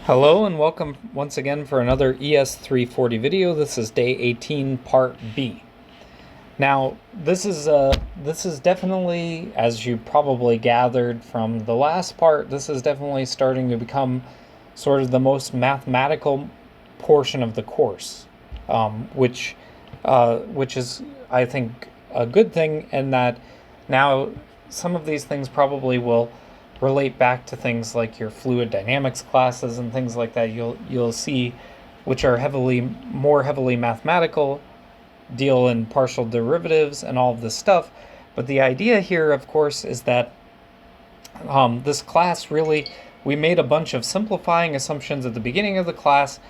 Hello and welcome once again for another ES340 video. This is day 18 part B. Now this is definitely, as you probably gathered from the last part, this is definitely starting to become sort of the most mathematical portion of the course, which is, I think, a good thing, in that now some of these things probably will relate back to things like your fluid dynamics classes and things like that. You'll see, which are more heavily mathematical, deal in partial derivatives and all of this stuff. But the idea here, of course, is that this class we made a bunch of simplifying assumptions at the beginning of the class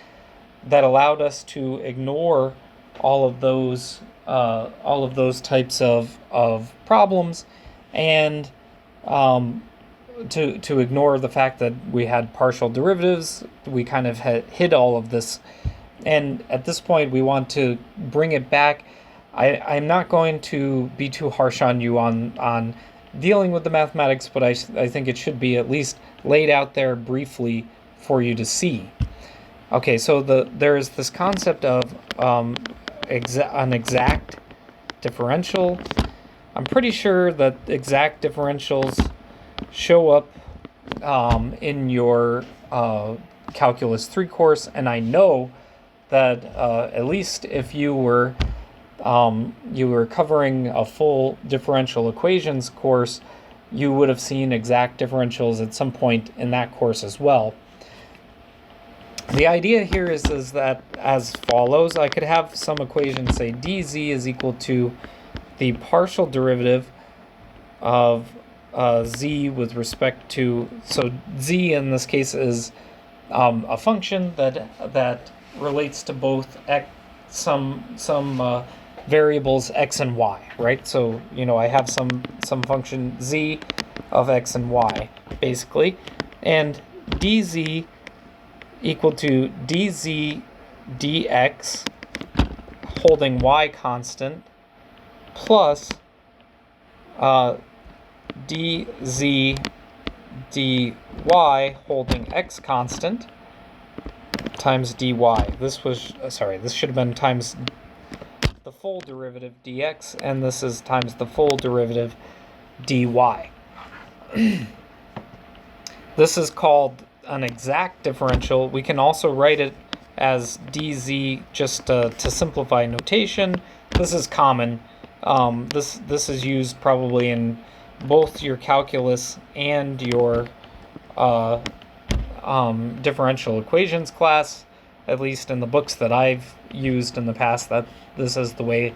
that allowed us to ignore all of those types of problems, and to ignore the fact that we had partial derivatives. We kind of hid all of this, and at this point we want to bring it back. I'm not going to be too harsh on you on dealing with the mathematics, but I think it should be at least laid out there briefly for you to see. Okay, so there is this concept of an exact differential. I'm pretty sure that exact differentials show up in your Calculus 3 course, and I know that at least if you were covering a full differential equations course, you would have seen exact differentials at some point in that course as well. The idea here is that as follows. I could have some equation, say dz is equal to the partial derivative of z with respect to, so z in this case is a function that relates to both some variables x and y, right? So I have some function z of x and y basically, and dz equal to dz dx holding y constant plus dz dy holding x constant times dy. This should have been times the full derivative dx, and this is times the full derivative dy. This is called an exact differential. We can also write it as dz just to simplify notation. This is common. This is used probably in both your calculus and your differential equations class, at least in the books that I've used in the past. That this is the way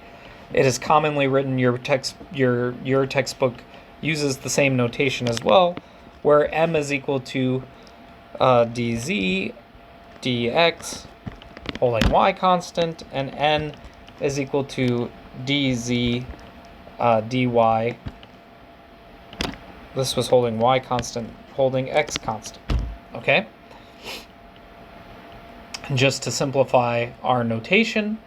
it is commonly written. Your textbook uses the same notation as well, where m is equal to dz dx holding y constant, and n is equal to dz dy. This was holding y constant, holding x constant. Okay? And just to simplify our notation,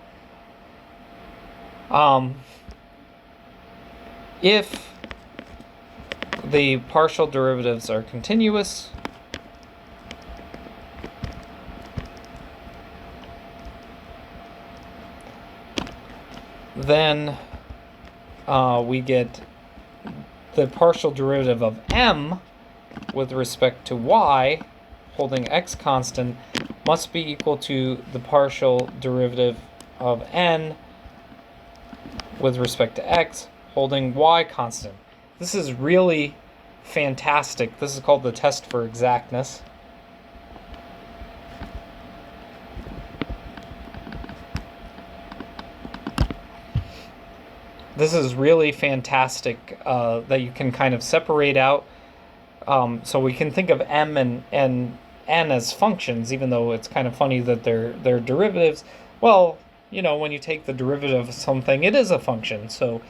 if the partial derivatives are continuous, then we get the partial derivative of m with respect to y holding x constant must be equal to the partial derivative of n with respect to x holding y constant. This is really fantastic. This is called the test for exactness. This is really fantastic that you can kind of separate out. So we can think of m and n as functions, even though it's kind of funny that they're derivatives. Well, when you take the derivative of something, it is a function. So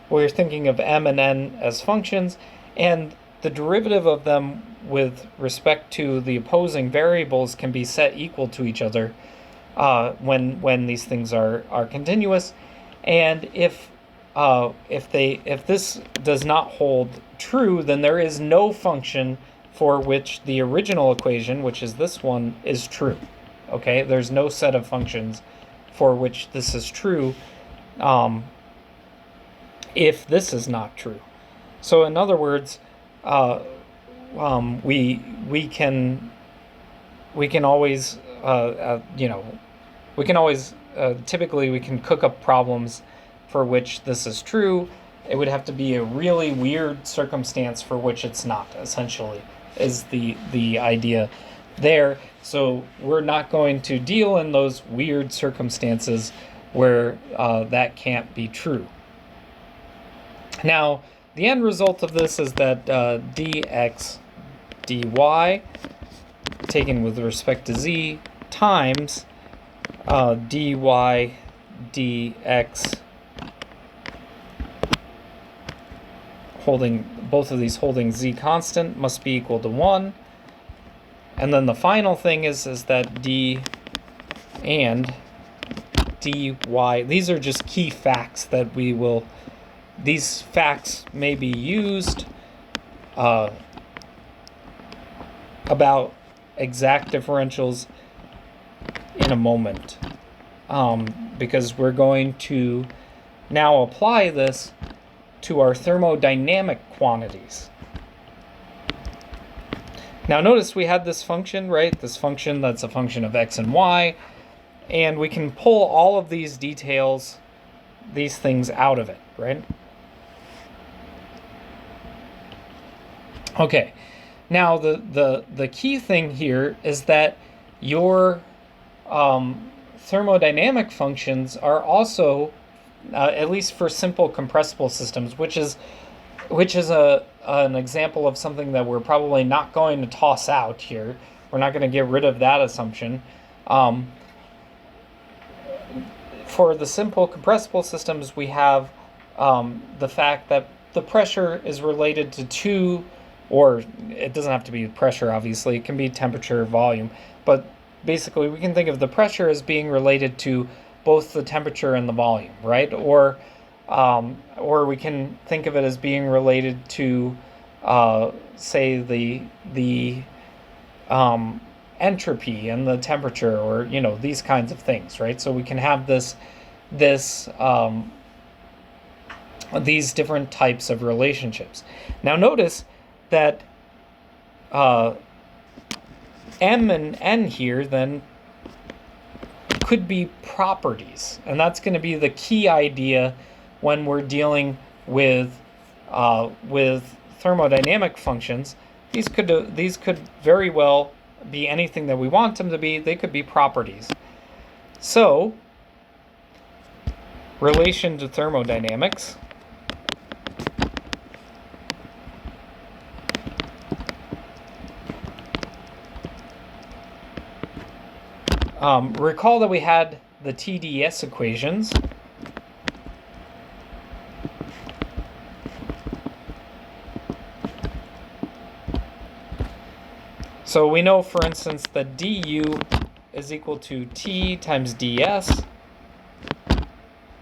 we're thinking of m and n as functions, and the derivative of them with respect to the opposing variables can be set equal to each other when these things are continuous. And if this does not hold true, then there is no function for which the original equation, which is this one, is true. Okay, there's no set of functions for which this is true if this is not true. So in other words, we can always typically we can cook up problems for which this is true. It would have to be a really weird circumstance for which it's not, essentially, is the idea there. So we're not going to deal in those weird circumstances where that can't be true. Now, the end result of this is that dx dy, taken with respect to z, times dy dx, holding both of these holding z constant, must be equal to 1. And then the final thing is that d and dy, these are just key facts that these facts may be used about exact differentials in a moment, because we're going to now apply this to our thermodynamic quantities. Now notice we had this function, right? This function that's a function of x and y, and we can pull all of these details, these things out of it, right? Okay, now the key thing here is that your thermodynamic functions are also, at least for simple compressible systems, which is an example of something that we're probably not going to toss out here. We're not going to get rid of that assumption. For the simple compressible systems, we have the fact that the pressure is related to two, or it doesn't have to be pressure, obviously. It can be temperature, volume. But basically, we can think of the pressure as being related to both the temperature and the volume, right? Or we can think of it as being related to, say, the entropy and the temperature, or these kinds of things, right? So we can have these different types of relationships. Now notice that m and n here then could be properties, and that's going to be the key idea when we're dealing with thermodynamic functions. These could very well be anything that we want them to be. They could be properties. So, relation to thermodynamics. Recall that we had the TdS equations. So we know, for instance, that du is equal to T times ds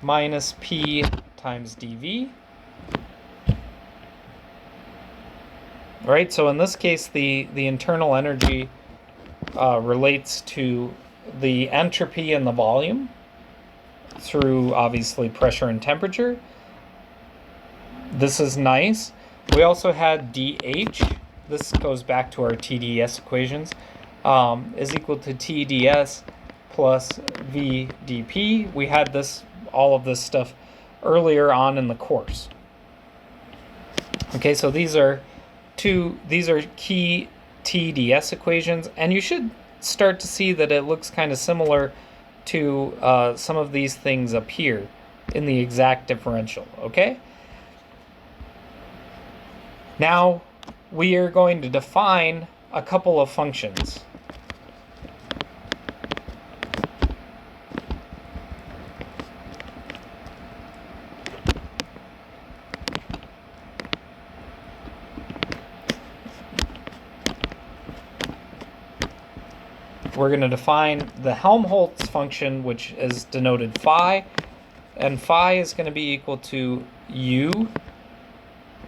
minus P times dV. Right, so in this case, the internal energy relates to the entropy and the volume through, obviously, pressure and temperature. This is nice. We also had dH. This goes back to our TdS equations, is equal to TdS plus V dP. We had all of this stuff earlier on in the course. Okay, so these are key TdS equations, and you should start to see that it looks kind of similar to some of these things up here in the exact differential, okay? Now we are going to define a couple of functions. We're going to define the Helmholtz function, which is denoted phi, and phi is going to be equal to u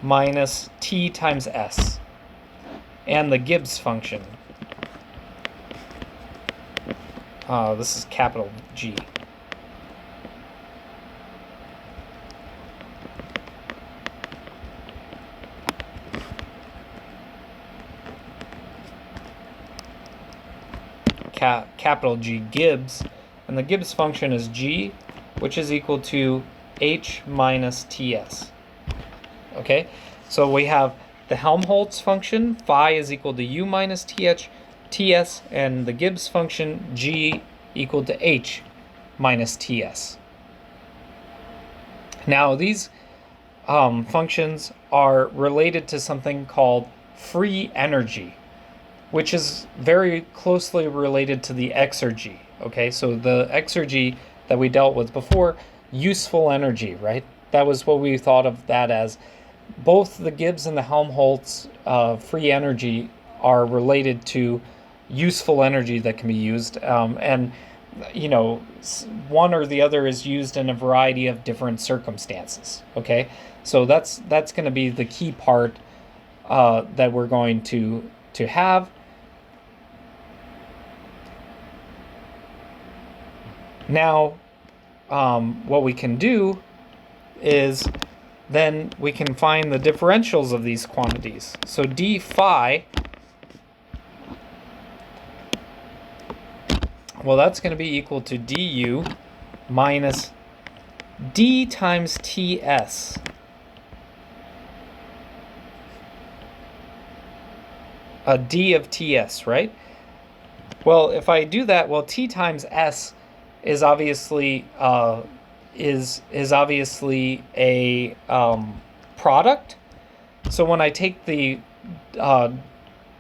minus t times s. and the Gibbs function. This is capital G. Capital G Gibbs, and the Gibbs function is G, which is equal to H minus TS. Okay, so we have the Helmholtz function, phi is equal to U minus TS, and the Gibbs function, G equal to H minus TS. Now these functions are related to something called free energy, which is very closely related to the exergy. Okay, so the exergy that we dealt with before, useful energy, right? That was what we thought of that as. Both the Gibbs and the Helmholtz free energy are related to useful energy that can be used, and you know, one or the other is used in a variety of different circumstances. Okay, so that's going to be the key part that we're going to have. Now, what we can do is then we can find the differentials of these quantities. So d phi, well, that's going to be equal to du minus d times ts. A d of ts, right? Well, if I do that, well, t times s is obviously is obviously a product. So when I take the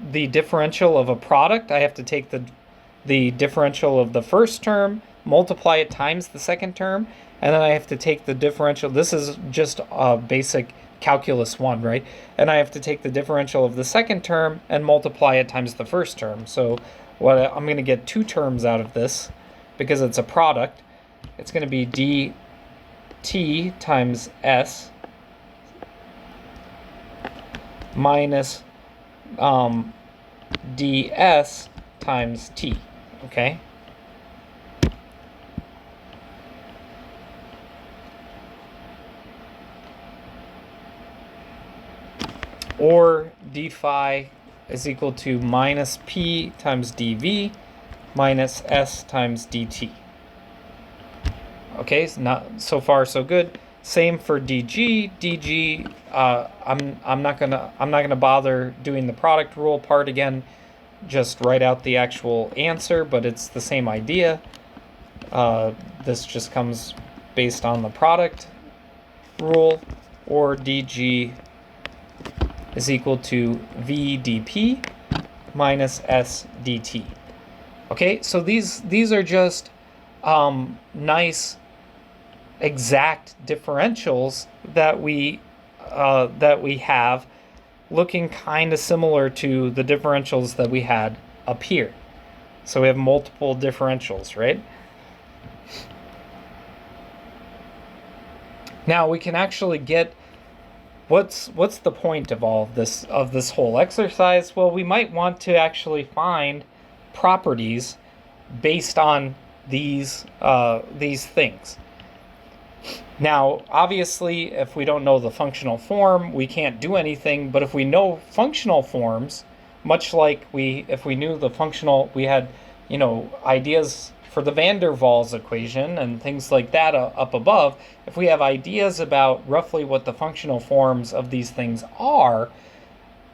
differential of a product, I have to take the differential of the first term, multiply it times the second term, and then I have to take the differential. This is just basic calculus 1, right? And I have to take the differential of the second term and multiply it times the first term. So what I'm going to get two terms out of this, because it's a product. It's going to be dt times s minus ds times t, okay? Or d phi is equal to minus p times dv minus s times dt. Okay, so far so good. Same for dg. dg, I'm not gonna bother doing the product rule part again. Just write out the actual answer, but it's the same idea. This just comes based on the product rule, or dg is equal to v dp minus s dt. Okay, so these are just nice exact differentials that we have, looking kind of similar to the differentials that we had up here. So we have multiple differentials, right? Now we can actually get what's the point of all of this whole exercise? Well, we might want to actually find properties based on these things. Now, obviously, if we don't know the functional form, we can't do anything. But if we know functional forms, much like if we knew the functional, we had, you know, ideas for the van der Waals equation and things like that up above. If we have ideas about roughly what the functional forms of these things are,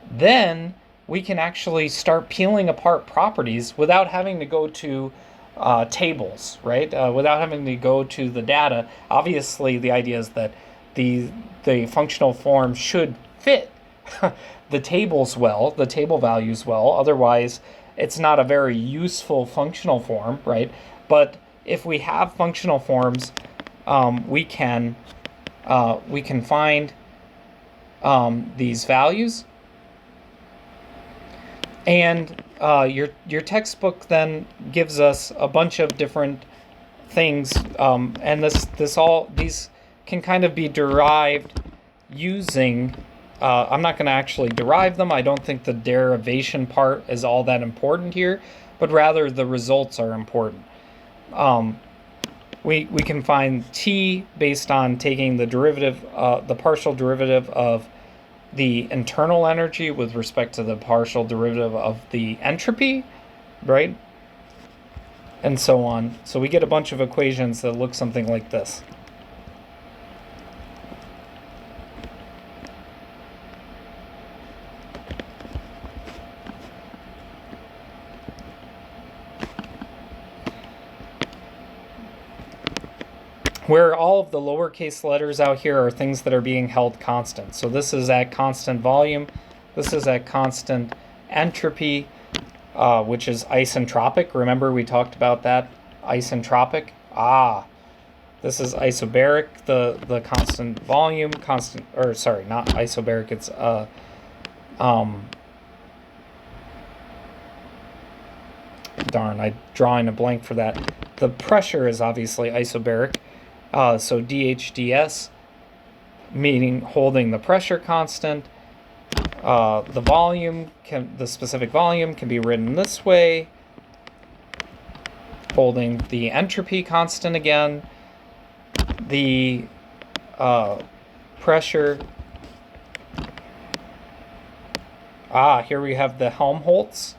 then we can actually start peeling apart properties without having to go to tables, right? Without having to go to the data. Obviously, the idea is that the functional form should fit the tables well, the table values well. Otherwise, it's not a very useful functional form, right? But if we have functional forms, we can find these values. And your textbook then gives us a bunch of different things, and these can kind of be derived using I'm not going to actually derive them. I don't think the derivation part is all that important here, but rather the results are important. We can find T based on taking the derivative, the partial derivative of the internal energy with respect to the partial derivative of the entropy, right? And so on. So we get a bunch of equations that look something like this. Where all of the lowercase letters out here are things that are being held constant. So this is at constant volume. This is at constant entropy, which is isentropic. Remember we talked about that, isentropic. This is isobaric, the constant volume, sorry, not isobaric, it's darn, I'm drawing a blank for that. The pressure is obviously isobaric. So DHDS, meaning holding the pressure constant. The volume, the specific volume can be written this way, holding the entropy constant again. The pressure, here we have the Helmholtz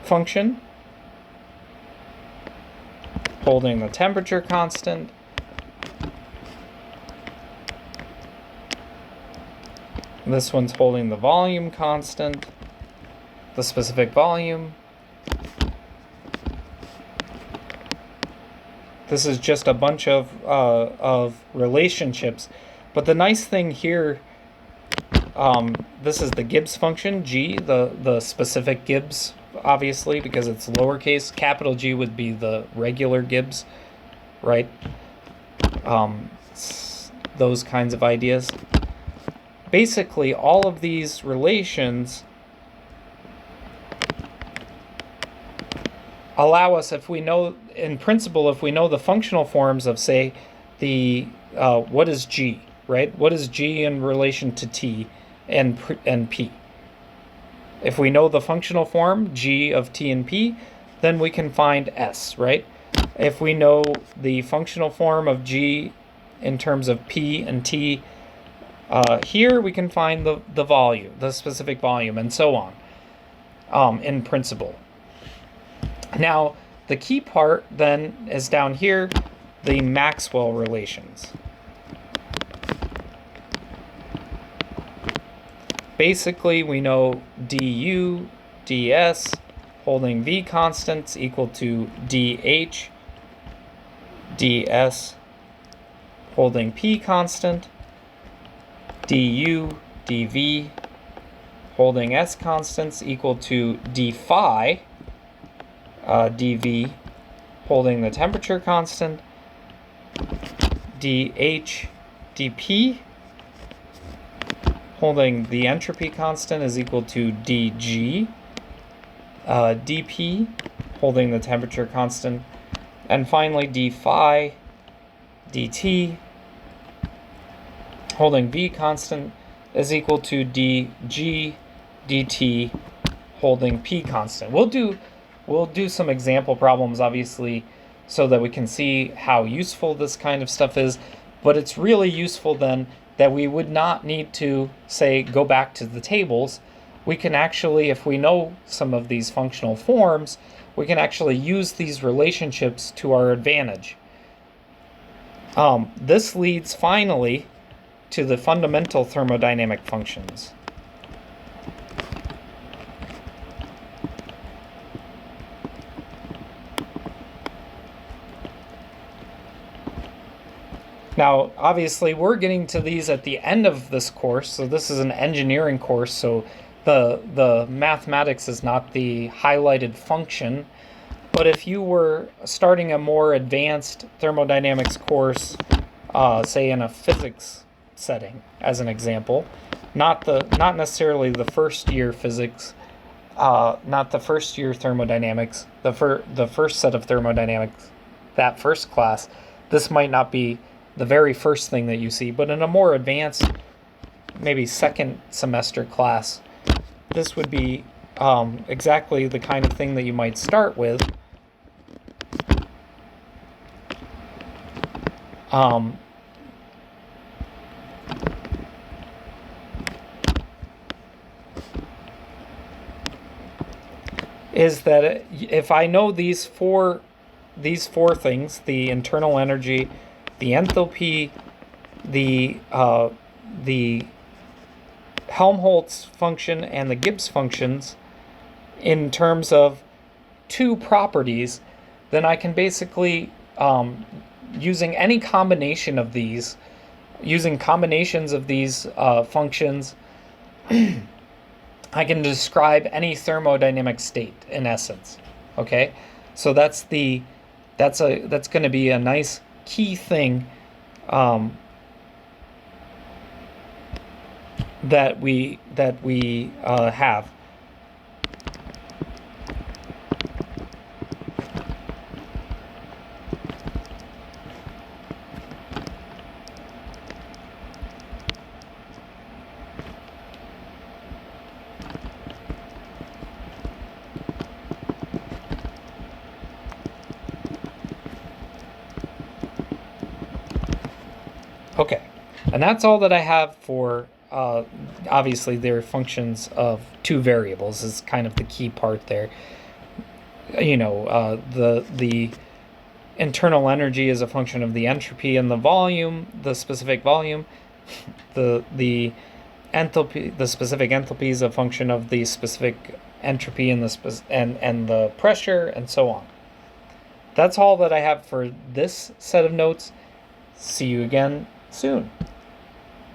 function, holding the temperature constant. This one's holding the volume constant, the specific volume. This is just a bunch of relationships. But the nice thing here, this is the Gibbs function, G, the specific Gibbs, obviously, because it's lowercase. Capital G would be the regular Gibbs, right? Those kinds of ideas. Basically, all of these relations allow us, if we know, in principle, if we know the functional forms of, say, the, what is G, right? What is G in relation to T and P? If we know the functional form, G of T and P, then we can find S, right? If we know the functional form of G in terms of P and T, here we can find the volume, the specific volume, and so on, in principle. Now, the key part then is down here, the Maxwell relations. Basically, we know du, ds, holding v constants equal to dh, ds, holding p constant, du, dv, holding s constants equal to d phi, dv, holding the temperature constant, dh, dp, holding the entropy constant is equal to dg, dp, holding the temperature constant, and finally d phi, dt, holding v constant is equal to dg, dt, holding p constant. We'll do some example problems, obviously, so that we can see how useful this kind of stuff is, but it's really useful then that we would not need to, say, go back to the tables. We can actually, if we know some of these functional forms, we can actually use these relationships to our advantage. This leads finally to the fundamental thermodynamic functions. Now, obviously, we're getting to these at the end of this course, so this is an engineering course, so the mathematics is not the highlighted function. But if you were starting a more advanced thermodynamics course, say in a physics setting, as an example, not necessarily the first year physics, not the first year thermodynamics, the first set of thermodynamics, that first class, this might not be the very first thing that you see. But in a more advanced, maybe second semester class, this would be exactly the kind of thing that you might start with. Is that if I know these four things, the internal energy, the enthalpy, the Helmholtz function, and the Gibbs functions, in terms of two properties, then I can basically, using any combination of these, using combinations of these functions, I can describe any thermodynamic state in essence. Okay, so that's going to be a nice key thing that we have. Okay, and that's all that I have for, obviously they're functions of two variables is kind of the key part there. You know, the internal energy is a function of the entropy and the volume, the specific volume. The enthalpy, the specific enthalpy is a function of the specific entropy and the pressure, and so on. That's all that I have for this set of notes. See you again soon.